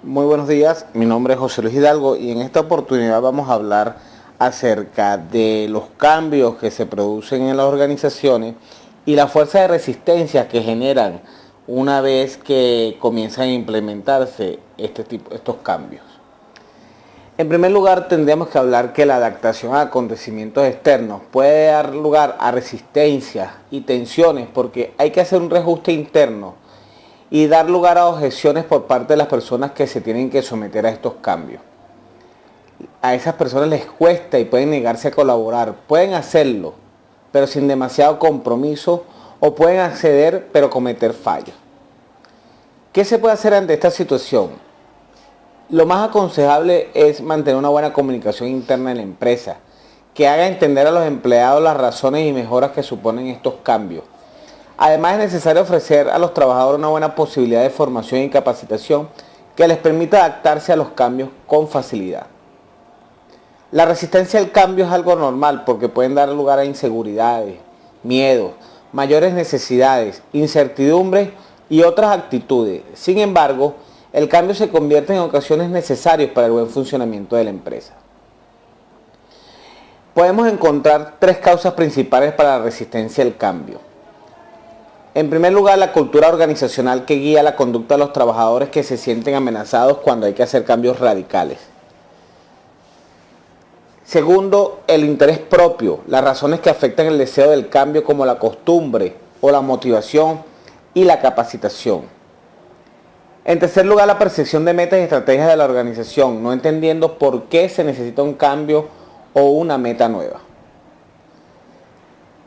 Muy buenos días, mi nombre es José Luis Hidalgo y en esta oportunidad vamos a hablar acerca de los cambios que se producen en las organizaciones y la fuerza de resistencia que generan una vez que comienzan a implementarse estos cambios. En primer lugar, tendríamos que hablar que la adaptación a acontecimientos externos puede dar lugar a resistencias y tensiones porque hay que hacer un reajuste interno y dar lugar a objeciones por parte de las personas que se tienen que someter a estos cambios. A esas personas les cuesta y pueden negarse a colaborar, pueden hacerlo, pero sin demasiado compromiso, o pueden acceder pero cometer fallos. ¿Qué se puede hacer ante esta situación? Lo más aconsejable es mantener una buena comunicación interna en la empresa, que haga entender a los empleados las razones y mejoras que suponen estos cambios. Además, es necesario ofrecer a los trabajadores una buena posibilidad de formación y capacitación que les permita adaptarse a los cambios con facilidad. La resistencia al cambio es algo normal porque pueden dar lugar a inseguridades, miedos, mayores necesidades, incertidumbres y otras actitudes. Sin embargo, el cambio se convierte en ocasiones necesarios para el buen funcionamiento de la empresa. Podemos encontrar tres causas principales para la resistencia al cambio. En primer lugar, la cultura organizacional que guía la conducta de los trabajadores que se sienten amenazados cuando hay que hacer cambios radicales. Segundo, el interés propio, las razones que afectan el deseo del cambio como la costumbre o la motivación y la capacitación. En tercer lugar, la percepción de metas y estrategias de la organización, no entendiendo por qué se necesita un cambio o una meta nueva.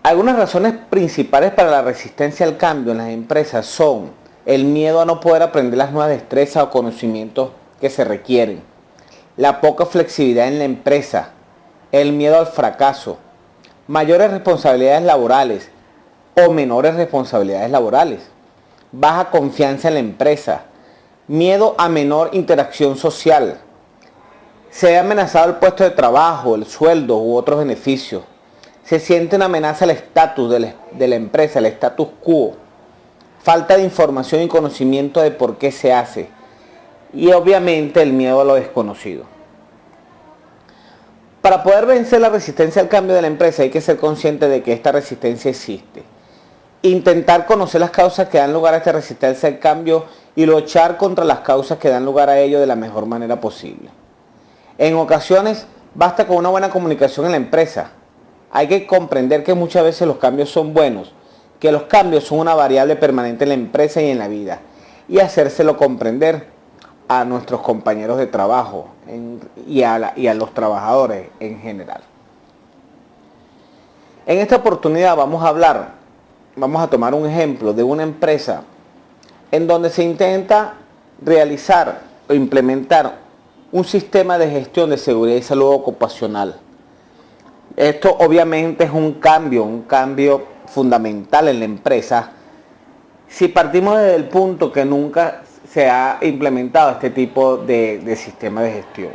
Algunas razones principales para la resistencia al cambio en las empresas son el miedo a no poder aprender las nuevas destrezas o conocimientos que se requieren, la poca flexibilidad en la empresa, el miedo al fracaso, mayores responsabilidades laborales o menores responsabilidades laborales, baja confianza en la empresa, miedo a menor interacción social, se ve amenazado el puesto de trabajo, el sueldo u otros beneficios, se siente una amenaza al estatus de la empresa, el status quo, falta de información y conocimiento de por qué se hace y obviamente el miedo a lo desconocido. Para poder vencer la resistencia al cambio de la empresa hay que ser consciente de que esta resistencia existe. Intentar conocer las causas que dan lugar a esta resistencia al cambio y luchar contra las causas que dan lugar a ello de la mejor manera posible. En ocasiones basta con una buena comunicación en la empresa. Hay que comprender que muchas veces los cambios son buenos, que los cambios son una variable permanente en la empresa y en la vida, y hacérselo comprender a nuestros compañeros de trabajo y a los trabajadores en general. En esta oportunidad vamos a tomar un ejemplo de una empresa en donde se intenta realizar o implementar un sistema de gestión de seguridad y salud ocupacional. Esto obviamente es un cambio fundamental en la empresa. Si partimos desde el punto que nunca se ha implementado este tipo de sistema de gestión.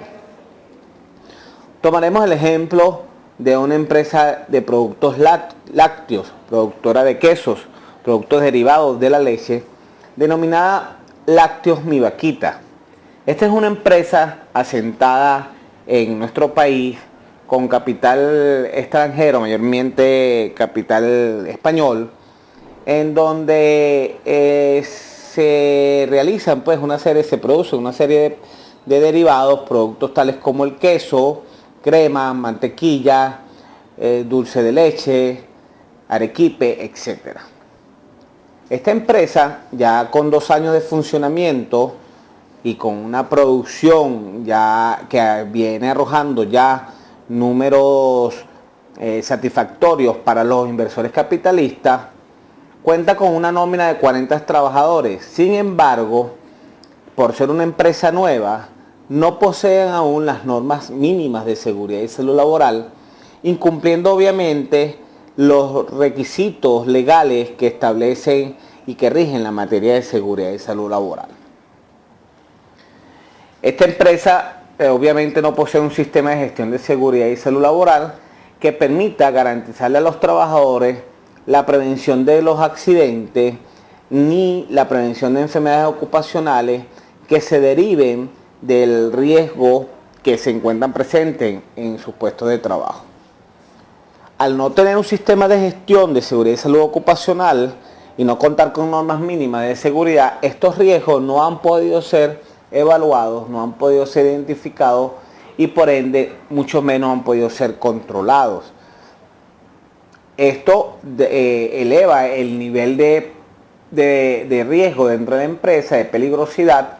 Tomaremos el ejemplo de una empresa de productos lácteos, productora de quesos, productos derivados de la leche, denominada Lácteos Mi Vaquita. Esta es una empresa asentada en nuestro país con capital extranjero, mayormente capital español, en donde se produce una serie de derivados, productos tales como el queso, crema, mantequilla, dulce de leche, arequipe, etc. Esta empresa, ya con 2 años de funcionamiento y con una producción ya que viene arrojando ya números satisfactorios para los inversores capitalistas, cuenta con una nómina de 40 trabajadores. Sin embargo, por ser una empresa nueva, no poseen aún las normas mínimas de seguridad y salud laboral, incumpliendo obviamente los requisitos legales que establecen y que rigen la materia de seguridad y salud laboral. Esta empresa obviamente no posee un sistema de gestión de seguridad y salud laboral que permita garantizarle a los trabajadores la prevención de los accidentes ni la prevención de enfermedades ocupacionales que se deriven del riesgo que se encuentran presentes en sus puestos de trabajo. Al no tener un sistema de gestión de seguridad y salud ocupacional y no contar con normas mínimas de seguridad, estos riesgos no han podido ser evaluados, no han podido ser identificados y por ende mucho menos han podido ser controlados. Esto eleva el nivel de riesgo dentro de la empresa, de peligrosidad,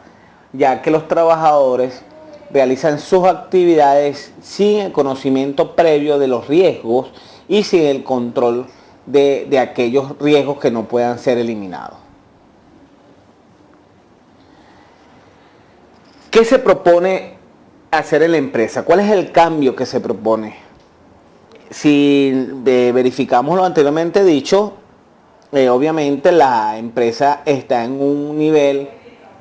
ya que los trabajadores realizan sus actividades sin el conocimiento previo de los riesgos y sin el control de aquellos riesgos que no puedan ser eliminados. ¿Qué se propone hacer en la empresa? ¿Cuál es el cambio que se propone? Si verificamos lo anteriormente dicho, obviamente la empresa está en un nivel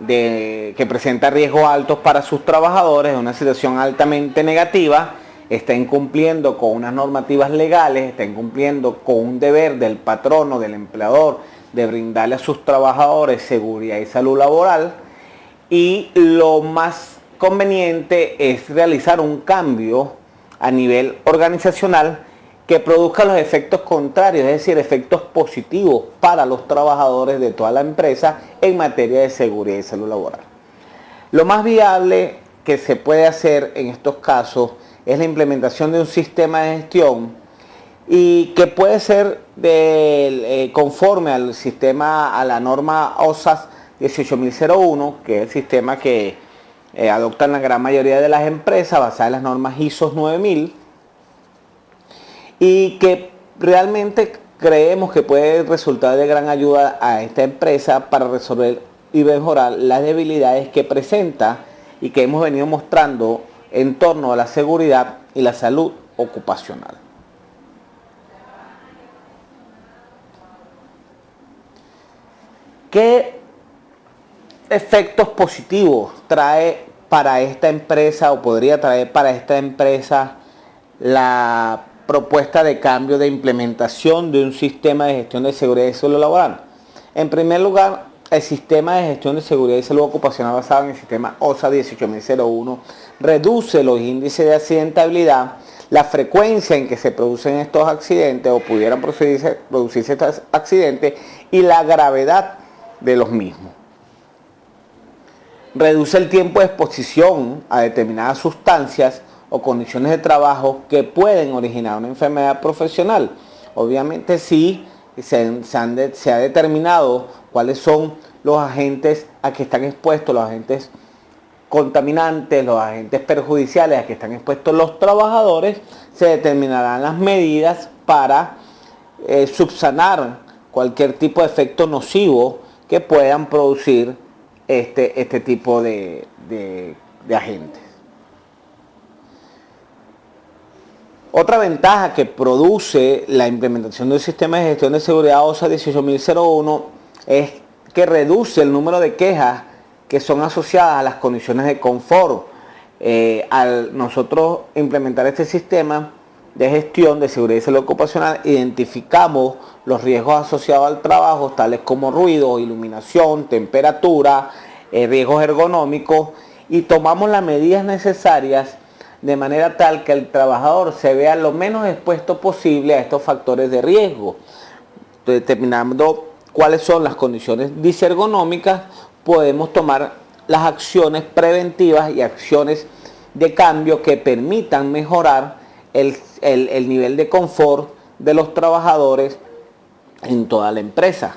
que presenta riesgos altos para sus trabajadores, una situación altamente negativa, está incumpliendo con unas normativas legales, está incumpliendo con un deber del patrono, del empleador, de brindarle a sus trabajadores seguridad y salud laboral, y lo más conveniente es realizar un cambio a nivel organizacional que produzca los efectos contrarios, es decir, efectos positivos para los trabajadores de toda la empresa en materia de seguridad y salud laboral. Lo más viable que se puede hacer en estos casos es la implementación de un sistema de gestión y que puede ser conforme al sistema, a la norma OSAS 18001, que es el sistema que adoptan la gran mayoría de las empresas basada en las normas ISO 9000, y que realmente creemos que puede resultar de gran ayuda a esta empresa para resolver y mejorar las debilidades que presenta y que hemos venido mostrando en torno a la seguridad y la salud ocupacional. ¿Qué efectos positivos trae para esta empresa o podría traer para esta empresa la propuesta de cambio de implementación de un sistema de gestión de seguridad y salud laboral? En primer lugar, el sistema de gestión de seguridad y salud ocupacional basado en el sistema OSA 18001 reduce los índices de accidentabilidad, la frecuencia en que se producen estos accidentes o pudieran producirse estos accidentes y la gravedad de los mismos. Reduce el tiempo de exposición a determinadas sustancias o condiciones de trabajo que pueden originar una enfermedad profesional. Obviamente sí se ha determinado cuáles son los agentes a que están expuestos, los agentes contaminantes, los agentes perjudiciales a que están expuestos los trabajadores, se determinarán las medidas para subsanar cualquier tipo de efecto nocivo que puedan producir este tipo de agentes. Otra ventaja que produce la implementación del sistema de gestión de seguridad OSA 18001 es que reduce el número de quejas que son asociadas a las condiciones de confort. Al nosotros implementar este sistema de gestión de seguridad y salud ocupacional, identificamos los riesgos asociados al trabajo, tales como ruido, iluminación, temperatura, riesgos ergonómicos, y tomamos las medidas necesarias de manera tal que el trabajador se vea lo menos expuesto posible a estos factores de riesgo. Determinando cuáles son las condiciones disergonómicas, podemos tomar las acciones preventivas y acciones de cambio que permitan mejorar el nivel de confort de los trabajadores en toda la empresa.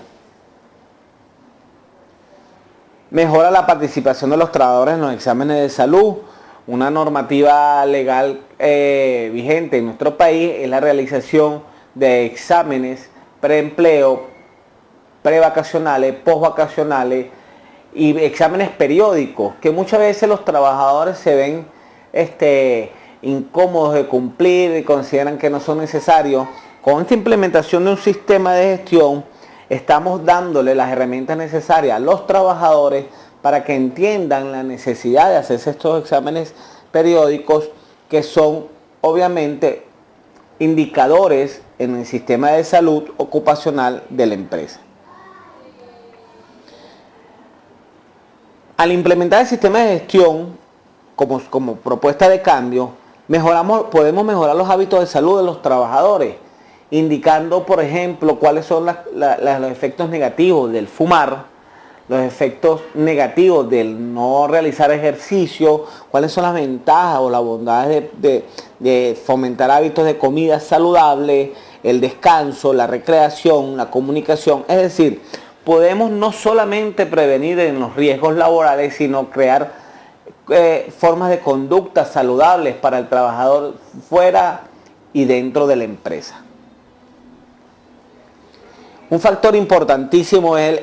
Mejora la participación de los trabajadores en los exámenes de salud. Una normativa legal vigente en nuestro país es la realización de exámenes preempleo, prevacacionales, postvacacionales y exámenes periódicos, que muchas veces los trabajadores se ven incómodos de cumplir y consideran que no son necesarios. Con esta implementación de un sistema de gestión, estamos dándole las herramientas necesarias a los trabajadores para que entiendan la necesidad de hacerse estos exámenes periódicos, que son obviamente indicadores en el sistema de salud ocupacional de la empresa. Al implementar el sistema de gestión como propuesta de cambio, podemos mejorar los hábitos de salud de los trabajadores, indicando, por ejemplo, cuáles son los efectos negativos del fumar, los efectos negativos del no realizar ejercicio, cuáles son las ventajas o las bondades de fomentar hábitos de comida saludable, el descanso, la recreación, la comunicación. Es decir, podemos no solamente prevenir en los riesgos laborales, sino crear formas de conducta saludables para el trabajador fuera y dentro de la empresa. Un factor importantísimo es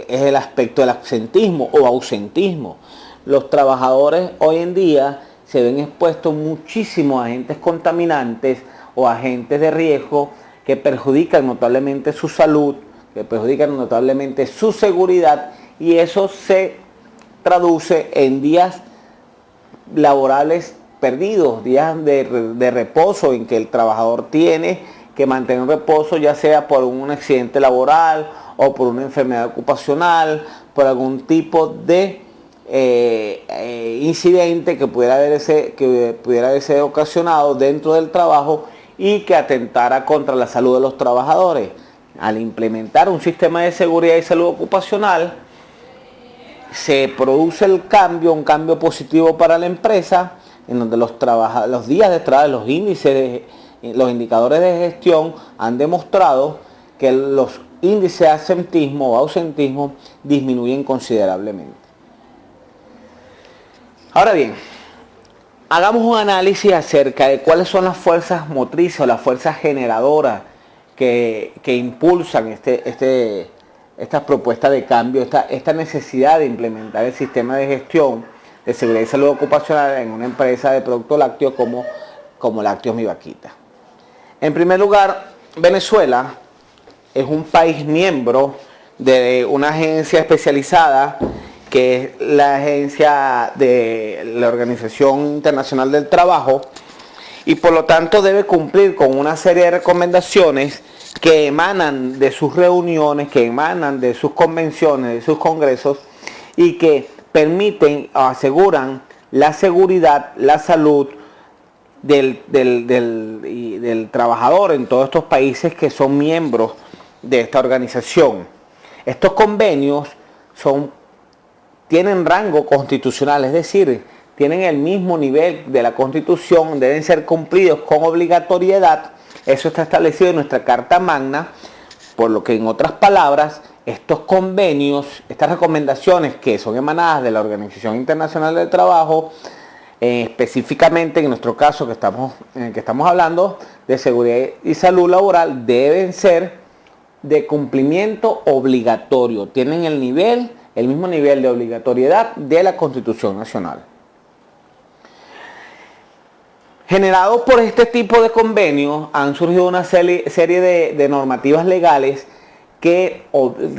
el aspecto del absentismo o ausentismo. Los trabajadores hoy en día se ven expuestos muchísimo a agentes contaminantes o agentes de riesgo que perjudican notablemente su salud, que perjudican notablemente su seguridad, y eso se traduce en días laborales perdidos, días de reposo en que el trabajador tiene que mantener un reposo, ya sea por un accidente laboral o por una enfermedad ocupacional, por algún tipo de incidente que pudiera haberse ocasionado dentro del trabajo y que atentara contra la salud de los trabajadores. Al implementar un sistema de seguridad y salud ocupacional, se produce un cambio positivo para la empresa, en donde los días de trabajo, los indicadores de gestión han demostrado que los índices de absentismo o ausentismo disminuyen considerablemente. Ahora bien, hagamos un análisis acerca de cuáles son las fuerzas motrices o las fuerzas generadoras que impulsan estas propuestas de cambio, esta necesidad de implementar el sistema de gestión de seguridad y salud ocupacional en una empresa de productos lácteos como Lácteos Mi Vaquita. En primer lugar, Venezuela es un país miembro de una agencia especializada que es la agencia de la Organización Internacional del Trabajo, y por lo tanto debe cumplir con una serie de recomendaciones que emanan de sus reuniones, que emanan de sus convenciones, de sus congresos, y que permiten o aseguran la seguridad, la salud del trabajador en todos estos países que son miembros de esta organización. Estos convenios tienen rango constitucional, es decir, tienen el mismo nivel de la Constitución, deben ser cumplidos con obligatoriedad. Eso está establecido en nuestra Carta Magna, por lo que, en otras palabras, estos convenios, estas recomendaciones que son emanadas de la Organización Internacional del Trabajo, específicamente en nuestro caso en el que estamos hablando de seguridad y salud laboral, deben ser de cumplimiento obligatorio, tienen el mismo nivel de obligatoriedad de la Constitución Nacional. Generado por este tipo de convenios, han surgido una serie de normativas legales que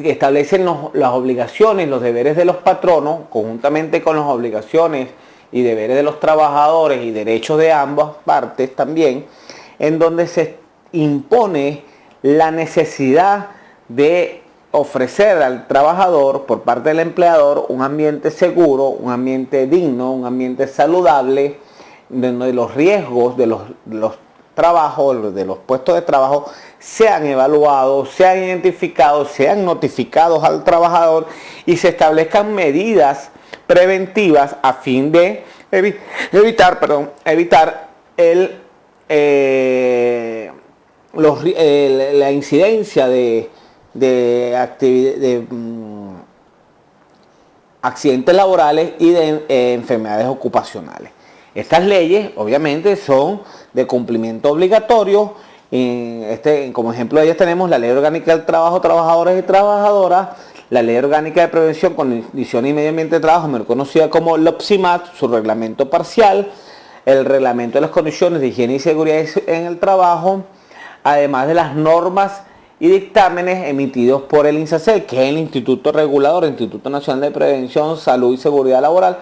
establecen las obligaciones, los deberes de los patronos, conjuntamente con las obligaciones y deberes de los trabajadores y derechos de ambas partes también, en donde se impone la necesidad de ofrecer al trabajador por parte del empleador un ambiente seguro, un ambiente digno, un ambiente saludable, donde los riesgos de los trabajos, de los puestos de trabajo, sean evaluados, sean identificados, sean notificados al trabajador y se establezcan medidas preventivas a fin de evitar la incidencia de accidentes laborales y de enfermedades ocupacionales. Estas leyes obviamente son de cumplimiento obligatorio. Como ejemplo de ellas tenemos la Ley Orgánica del Trabajo, Trabajadores y Trabajadoras, la Ley Orgánica de Prevención, Condiciones y Medio Ambiente de Trabajo, mejor conocida como LOPSIMAT, su reglamento parcial, el reglamento de las condiciones de higiene y seguridad en el trabajo, además de las normas y dictámenes emitidos por el INSACEL, que es el Instituto Regulador, el Instituto Nacional de Prevención, Salud y Seguridad Laboral,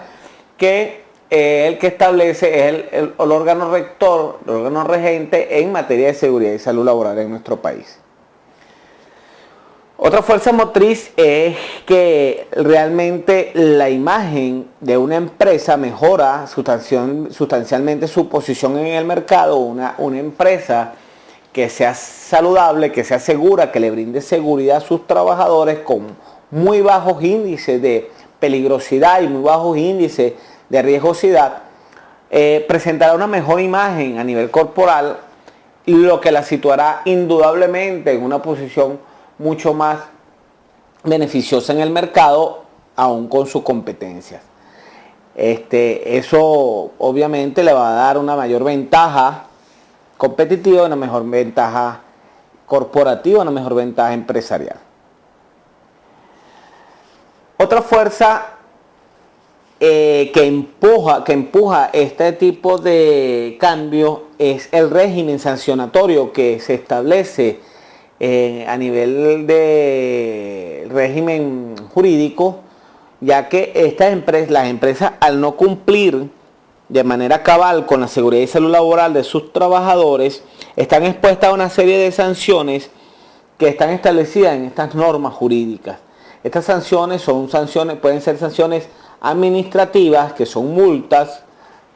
que el que establece es el órgano rector, el órgano regente en materia de seguridad y salud laboral en nuestro país. Otra fuerza motriz es que realmente la imagen de una empresa mejora sustancialmente su posición en el mercado. Una empresa que sea saludable, que sea segura, que le brinde seguridad a sus trabajadores con muy bajos índices de peligrosidad y muy bajos índices de riesgosidad, presentará una mejor imagen a nivel corporal, lo que la situará indudablemente en una posición mucho más beneficiosa en el mercado, aún con sus competencias. Eso obviamente le va a dar una mayor ventaja competitiva, una mejor ventaja corporativa, una mejor ventaja empresarial. Otra fuerza que empuja este tipo de cambio es el régimen sancionatorio que se establece a nivel de régimen jurídico, ya que las empresas, al no cumplir de manera cabal con la seguridad y salud laboral de sus trabajadores, están expuestas a una serie de sanciones que están establecidas en estas normas jurídicas. Estas sanciones pueden ser sanciones administrativas, que son multas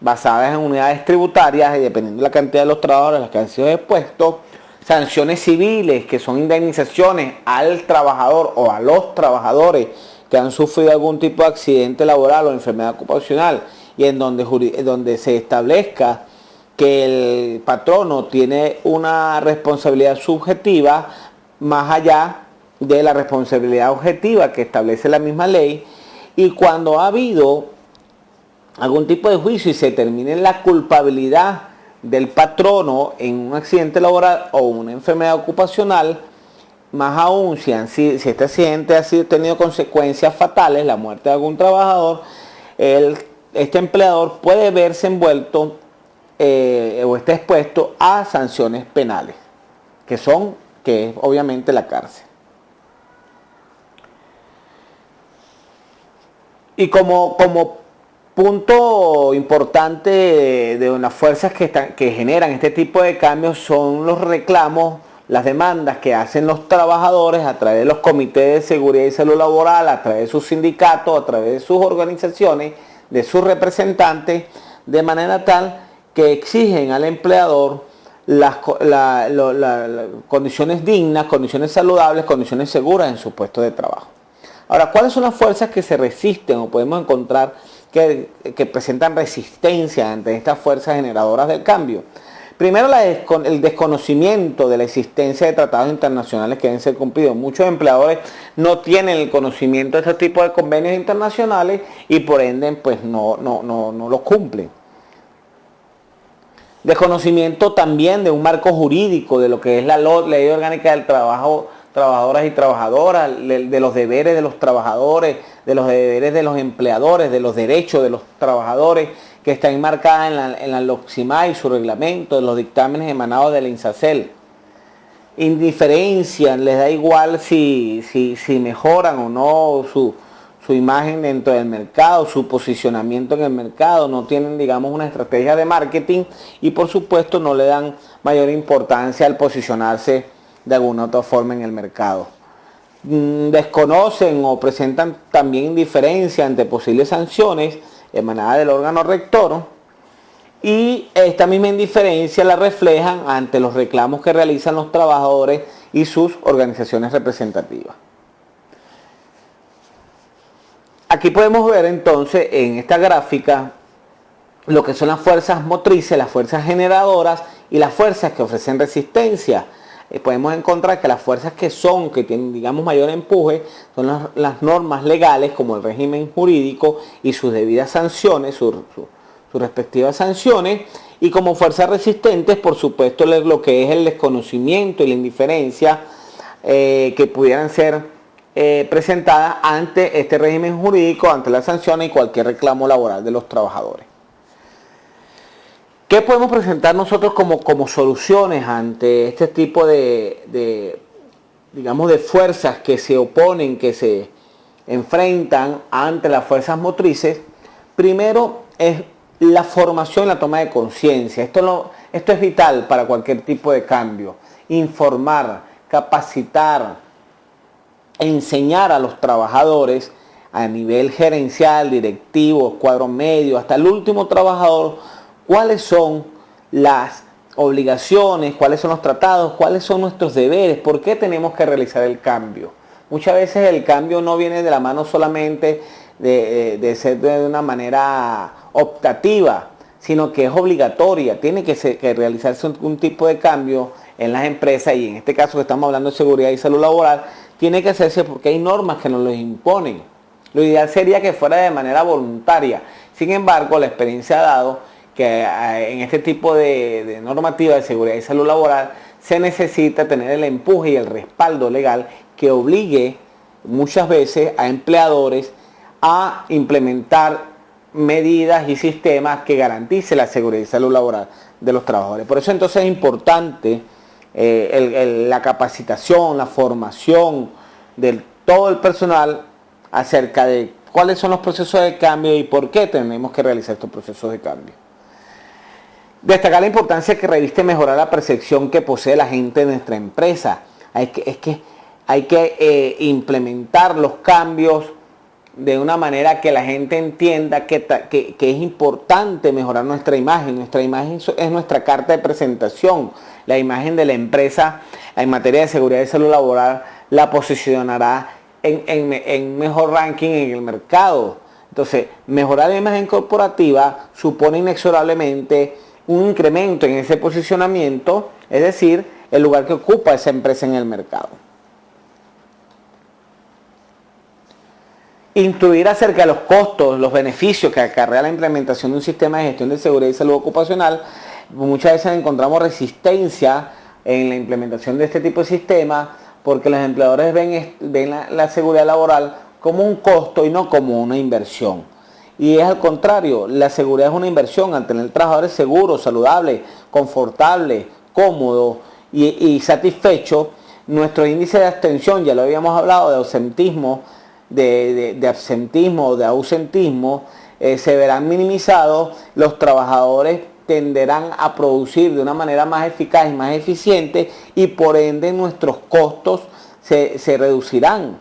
basadas en unidades tributarias y dependiendo de la cantidad de los trabajadores a los que han sido expuestos. Sanciones civiles, que son indemnizaciones al trabajador o a los trabajadores que han sufrido algún tipo de accidente laboral o enfermedad ocupacional, y en donde se establezca que el patrono tiene una responsabilidad subjetiva más allá de la responsabilidad objetiva que establece la misma ley, y cuando ha habido algún tipo de juicio y se determine la culpabilidad del patrono en un accidente laboral o una enfermedad ocupacional, más aún si este accidente ha tenido consecuencias fatales, la muerte de algún trabajador, este empleador puede verse envuelto o está expuesto a sanciones penales, que es obviamente la cárcel. Y como punto importante de las fuerzas que generan este tipo de cambios son los reclamos, las demandas que hacen los trabajadores a través de los comités de seguridad y salud laboral, a través de sus sindicatos, a través de sus organizaciones, de sus representantes, de manera tal que exigen al empleador las condiciones dignas, condiciones saludables, condiciones seguras en su puesto de trabajo. Ahora, ¿cuáles son las fuerzas que se resisten o podemos encontrar que presentan resistencia ante estas fuerzas generadoras del cambio? Primero, el desconocimiento de la existencia de tratados internacionales que deben ser cumplidos. Muchos empleadores no tienen el conocimiento de este tipo de convenios internacionales y por ende pues no los cumplen. Desconocimiento también de un marco jurídico de lo que es la Ley Orgánica del Trabajo, trabajadoras y trabajadoras, de los deberes de los trabajadores, de los deberes de los empleadores, de los derechos de los trabajadores, que está enmarcada en la LOCSIMA y su reglamento, de los dictámenes emanados de la INSACEL. Indiferencia, les da igual si mejoran o no su imagen dentro del mercado, su posicionamiento en el mercado, no tienen, digamos, una estrategia de marketing y por supuesto no le dan mayor importancia al posicionarse de alguna otra forma en el mercado. Desconocen o presentan también indiferencia ante posibles sanciones emanadas del órgano rector, y esta misma indiferencia la reflejan ante los reclamos que realizan los trabajadores y sus organizaciones representativas. Aquí podemos ver entonces en esta gráfica lo que son las fuerzas motrices, las fuerzas generadoras y las fuerzas que ofrecen resistencia. Podemos encontrar que las fuerzas que tienen, digamos, mayor empuje son las normas legales, como el régimen jurídico y sus debidas sanciones, sus respectivas sanciones, y como fuerzas resistentes, por supuesto, lo que es el desconocimiento y la indiferencia que pudieran ser presentadas ante este régimen jurídico, ante las sanciones y cualquier reclamo laboral de los trabajadores. ¿Qué podemos presentar nosotros como soluciones ante este tipo digamos, de fuerzas que se oponen, que se enfrentan ante las fuerzas motrices? Primero es la formación, la toma de conciencia. Esto es vital para cualquier tipo de cambio. Informar, capacitar enseñar a los trabajadores a nivel gerencial, directivo, cuadro medio, hasta el último trabajador, cuáles son las obligaciones, cuáles son los tratados, cuáles son nuestros deberes, por qué tenemos que realizar el cambio. Muchas veces el cambio no viene de la mano solamente de ser de una manera optativa, sino que es obligatoria, tiene que realizarse un tipo de cambio en las empresas, y en este caso que estamos hablando de seguridad y salud laboral, tiene que hacerse porque hay normas que nos lo imponen. Lo ideal sería que fuera de manera voluntaria. Sin embargo, la experiencia ha dado que en este tipo de normativa de seguridad y salud laboral se necesita tener el empuje y el respaldo legal que obligue muchas veces a empleadores a implementar medidas y sistemas que garanticen la seguridad y salud laboral de los trabajadores. Por eso entonces es importante la capacitación, la formación de todo el personal acerca de cuáles son los procesos de cambio y por qué tenemos que realizar estos procesos de cambio. Destacar la importancia que reviste mejorar la percepción que posee la gente de nuestra empresa. Hay que implementar los cambios de una manera que la gente entienda que es importante mejorar nuestra imagen. Nuestra imagen es nuestra carta de presentación. La imagen de la empresa en materia de seguridad y salud laboral la posicionará en mejor ranking en el mercado. Entonces, mejorar la imagen corporativa supone inexorablemente un incremento en ese posicionamiento, es decir, el lugar que ocupa esa empresa en el mercado. Instruir acerca de los costos, los beneficios que acarrea la implementación de un sistema de gestión de seguridad y salud ocupacional. Muchas veces encontramos resistencia en la implementación de este tipo de sistemas porque los empleadores ven la seguridad laboral como un costo y no como una inversión. Y es al contrario, la seguridad es una inversión. Al tener trabajadores seguros, saludables, confortables, cómodos y satisfechos, nuestro índice de abstención, ya lo habíamos hablado, de ausentismo, de absentismo o de ausentismo, se verán minimizados. Los trabajadores tenderán a producir de una manera más eficaz y más eficiente y por ende nuestros costos se reducirán.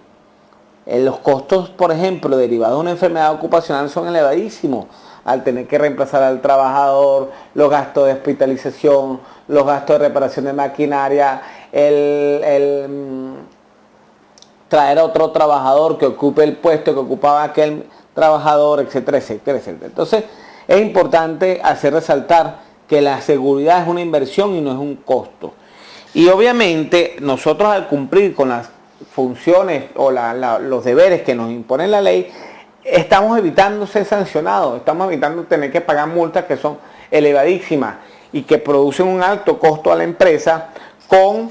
Los costos, por ejemplo, derivados de una enfermedad ocupacional son elevadísimos. Al tener que reemplazar al trabajador, los gastos de hospitalización, los gastos de reparación de maquinaria, traer a otro trabajador que ocupe el puesto que ocupaba aquel trabajador, etcétera, etcétera, etcétera. Entonces, es importante hacer resaltar que la seguridad es una inversión y no es un costo. Y obviamente, nosotros al cumplir con las funciones o los deberes que nos impone la ley, estamos evitando ser sancionados, estamos evitando tener que pagar multas que son elevadísimas y que producen un alto costo a la empresa con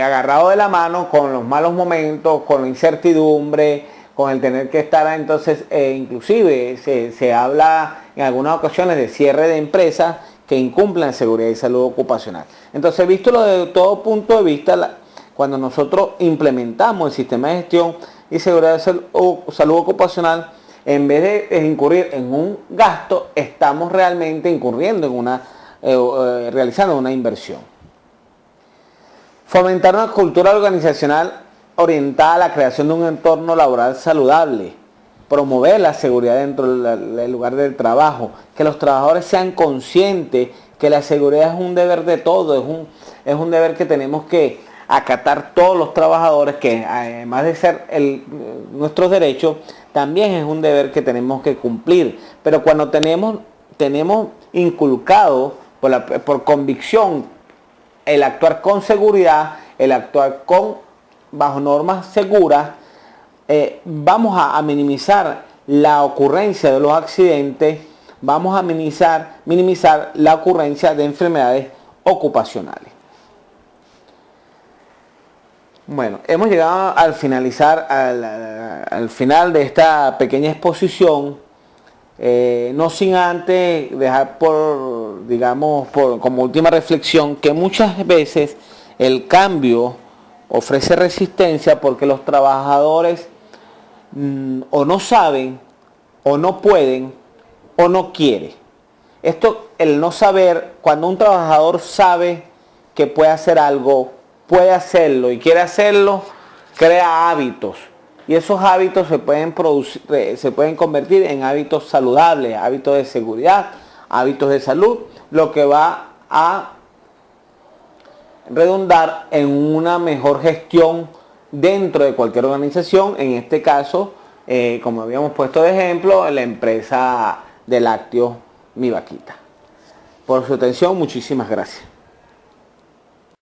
agarrado de la mano con los malos momentos, con la incertidumbre, con el tener que estar entonces, inclusive se habla en algunas ocasiones de cierre de empresas que incumplan seguridad y salud ocupacional. Entonces, visto de todo punto de vista, cuando nosotros implementamos el sistema de gestión y seguridad de salud ocupacional, en vez de incurrir en un gasto, estamos realmente incurriendo en realizando una inversión. Fomentar una cultura organizacional orientada a la creación de un entorno laboral saludable. Promover la seguridad dentro del lugar del trabajo, que los trabajadores sean conscientes que la seguridad es un deber de todos, es un deber que tenemos que acatar todos los trabajadores, que además de ser nuestros derechos, también es un deber que tenemos que cumplir. Pero cuando tenemos inculcado por convicción el actuar con seguridad, el actuar bajo normas seguras, vamos a minimizar la ocurrencia de los accidentes, vamos a minimizar la ocurrencia de enfermedades ocupacionales. Bueno, hemos llegado al final de esta pequeña exposición, no sin antes dejar como última reflexión que muchas veces el cambio ofrece resistencia porque los trabajadores o no saben, o no pueden, o no quieren. El no saber, cuando un trabajador sabe que puede hacer algo, puede hacerlo y quiere hacerlo, crea hábitos. Y esos hábitos se pueden convertir en hábitos saludables, hábitos de seguridad, hábitos de salud, lo que va a redundar en una mejor gestión dentro de cualquier organización. En este caso, como habíamos puesto de ejemplo, la empresa de lácteos Mi Vaquita. Por su atención, muchísimas gracias.